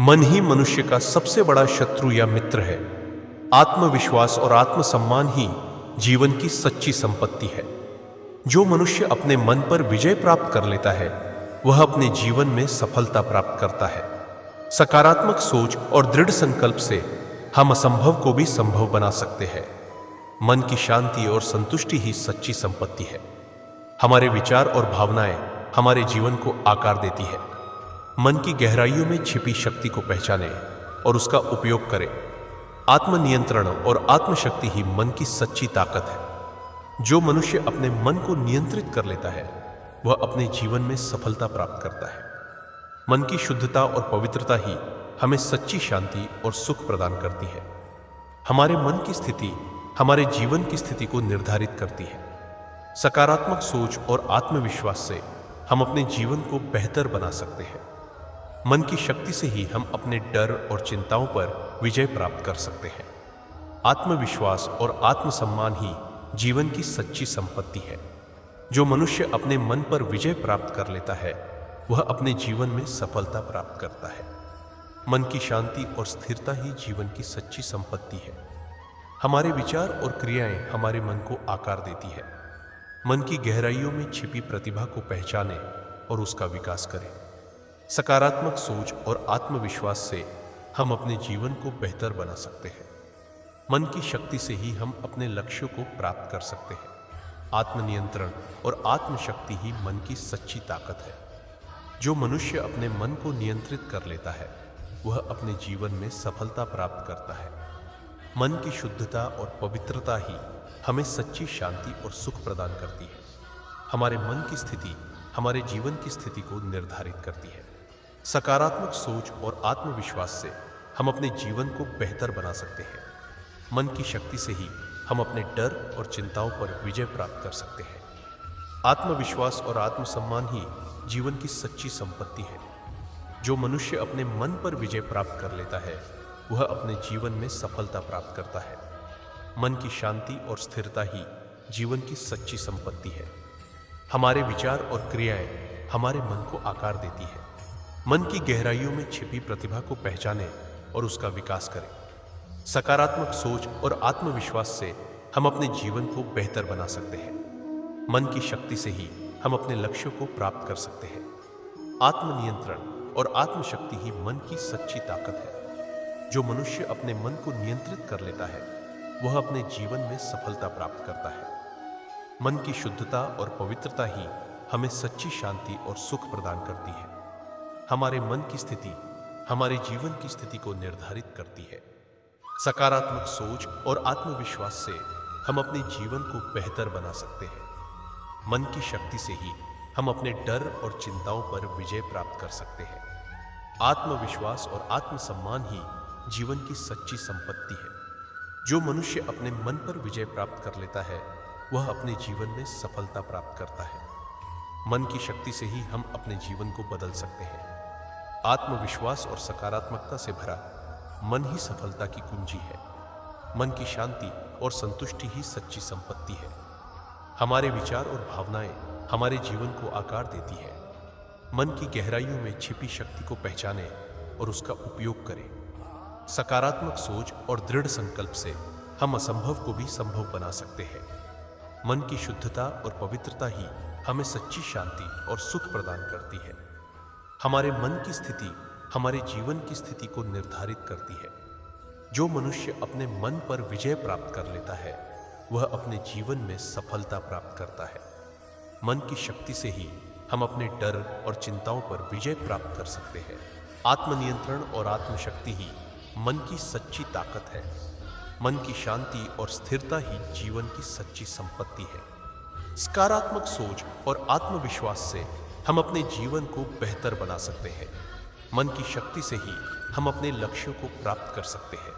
मन ही मनुष्य का सबसे बड़ा शत्रु या मित्र है। आत्मविश्वास और आत्मसम्मान ही जीवन की सच्ची संपत्ति है। जो मनुष्य अपने मन पर विजय प्राप्त कर लेता है, वह अपने जीवन में सफलता प्राप्त करता है। सकारात्मक सोच और दृढ़ संकल्प से हम असंभव को भी संभव बना सकते हैं। मन की शांति और संतुष्टि ही सच्ची संपत्ति है। हमारे विचार और भावनाएं हमारे जीवन को आकार देती है। मन की गहराइयों में छिपी शक्ति को पहचानें और उसका उपयोग करें। आत्मनियंत्रण और आत्मशक्ति ही मन की सच्ची ताकत है। जो मनुष्य अपने मन को नियंत्रित कर लेता है, वह अपने जीवन में सफलता प्राप्त करता है। मन की शुद्धता और पवित्रता ही हमें सच्ची शांति और सुख प्रदान करती है। हमारे मन की स्थिति हमारे जीवन की स्थिति को निर्धारित करती है। सकारात्मक सोच और आत्मविश्वास से हम अपने जीवन को बेहतर बना सकते हैं। मन की शक्ति से ही हम अपने डर और चिंताओं पर विजय प्राप्त कर सकते हैं। आत्मविश्वास और आत्मसम्मान ही जीवन की सच्ची संपत्ति है। जो मनुष्य अपने मन पर विजय प्राप्त कर लेता है, वह अपने जीवन में सफलता प्राप्त करता है। मन की शांति और स्थिरता ही जीवन की सच्ची संपत्ति है। हमारे विचार और क्रियाएं हमारे मन को आकार देती है। मन की गहराइयों में छिपी प्रतिभा को पहचानें और उसका विकास करें। सकारात्मक सोच और आत्मविश्वास से हम अपने जीवन को बेहतर बना सकते हैं। मन की शक्ति से ही हम अपने लक्ष्यों को प्राप्त कर सकते हैं। आत्मनियंत्रण और आत्मशक्ति ही मन की सच्ची ताकत है। जो मनुष्य अपने मन को नियंत्रित कर लेता है, वह अपने जीवन में सफलता प्राप्त करता है। मन की शुद्धता और पवित्रता ही हमें सच्ची शांति और सुख प्रदान करती है। हमारे मन की स्थिति हमारे जीवन की स्थिति को निर्धारित करती है। सकारात्मक सोच और आत्मविश्वास से हम अपने जीवन को बेहतर बना सकते हैं। मन की शक्ति से ही हम अपने डर और चिंताओं पर विजय प्राप्त कर सकते हैं। आत्मविश्वास और आत्मसम्मान ही जीवन की सच्ची संपत्ति है। जो मनुष्य अपने मन पर विजय प्राप्त कर लेता है, वह अपने जीवन में सफलता प्राप्त करता है। मन की शांति और स्थिरता ही जीवन की सच्ची संपत्ति है। हमारे विचार और क्रियाएं हमारे मन को आकार देती है। मन की गहराइयों में छिपी प्रतिभा को पहचानें और उसका विकास करें। सकारात्मक सोच और आत्मविश्वास से हम अपने जीवन को बेहतर बना सकते हैं। मन की शक्ति से ही हम अपने लक्ष्यों को प्राप्त कर सकते हैं। आत्मनियंत्रण और आत्मशक्ति ही मन की सच्ची ताकत है। जो मनुष्य अपने मन को नियंत्रित कर लेता है, वह अपने जीवन में सफलता प्राप्त करता है। मन की शुद्धता और पवित्रता ही हमें सच्ची शांति और सुख प्रदान करती है। हमारे मन की स्थिति हमारे जीवन की स्थिति को निर्धारित करती है। सकारात्मक सोच और आत्मविश्वास से हम अपने जीवन को बेहतर बना सकते हैं। मन की शक्ति से ही हम अपने डर और चिंताओं पर विजय प्राप्त कर सकते हैं। आत्मविश्वास और आत्मसम्मान ही जीवन की सच्ची संपत्ति है। जो मनुष्य अपने मन पर विजय प्राप्त कर लेता है, वह अपने जीवन में सफलता प्राप्त करता है। मन की शक्ति से ही हम अपने जीवन को बदल सकते हैं। आत्मविश्वास और सकारात्मकता से भरा मन ही सफलता की कुंजी है। मन की शांति और संतुष्टि ही सच्ची संपत्ति है। हमारे विचार और भावनाएं हमारे जीवन को आकार देती है। मन की गहराइयों में छिपी शक्ति को पहचानें और उसका उपयोग करें। सकारात्मक सोच और दृढ़ संकल्प से हम असंभव को भी संभव बना सकते हैं। मन की शुद्धता और पवित्रता ही हमें सच्ची शांति और सुख प्रदान करती है। हमारे मन की स्थिति हमारे जीवन की स्थिति को निर्धारित करती है। जो मनुष्य अपने मन पर विजय प्राप्त कर लेता है, वह अपने जीवन में सफलता प्राप्त करता है। मन की शक्ति से ही हम अपने डर और चिंताओं पर विजय प्राप्त कर सकते हैं। आत्मनियंत्रण और आत्मशक्ति ही मन की सच्ची ताकत है। मन की शांति और स्थिरता ही जीवन की सच्ची संपत्ति है। सकारात्मक सोच और आत्मविश्वास से हम अपने जीवन को बेहतर बना सकते हैं। मन की शक्ति से ही हम अपने लक्ष्यों को प्राप्त कर सकते हैं।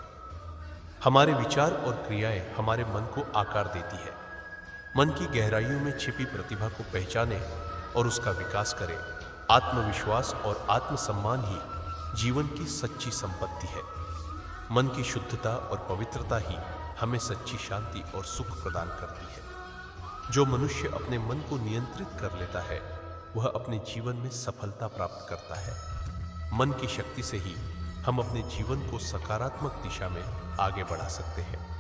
हमारे विचार और क्रियाएं हमारे मन को आकार देती है। मन की गहराइयों में छिपी प्रतिभा को पहचानें और उसका विकास करें। आत्मविश्वास और आत्मसम्मान ही जीवन की सच्ची संपत्ति है। मन की शुद्धता और पवित्रता ही हमें सच्ची शांति और सुख प्रदान करती है। जो मनुष्य अपने मन को नियंत्रित कर लेता है, वह अपने जीवन में सफलता प्राप्त करता है। मन की शक्ति से ही हम अपने जीवन को सकारात्मक दिशा में आगे बढ़ा सकते हैं।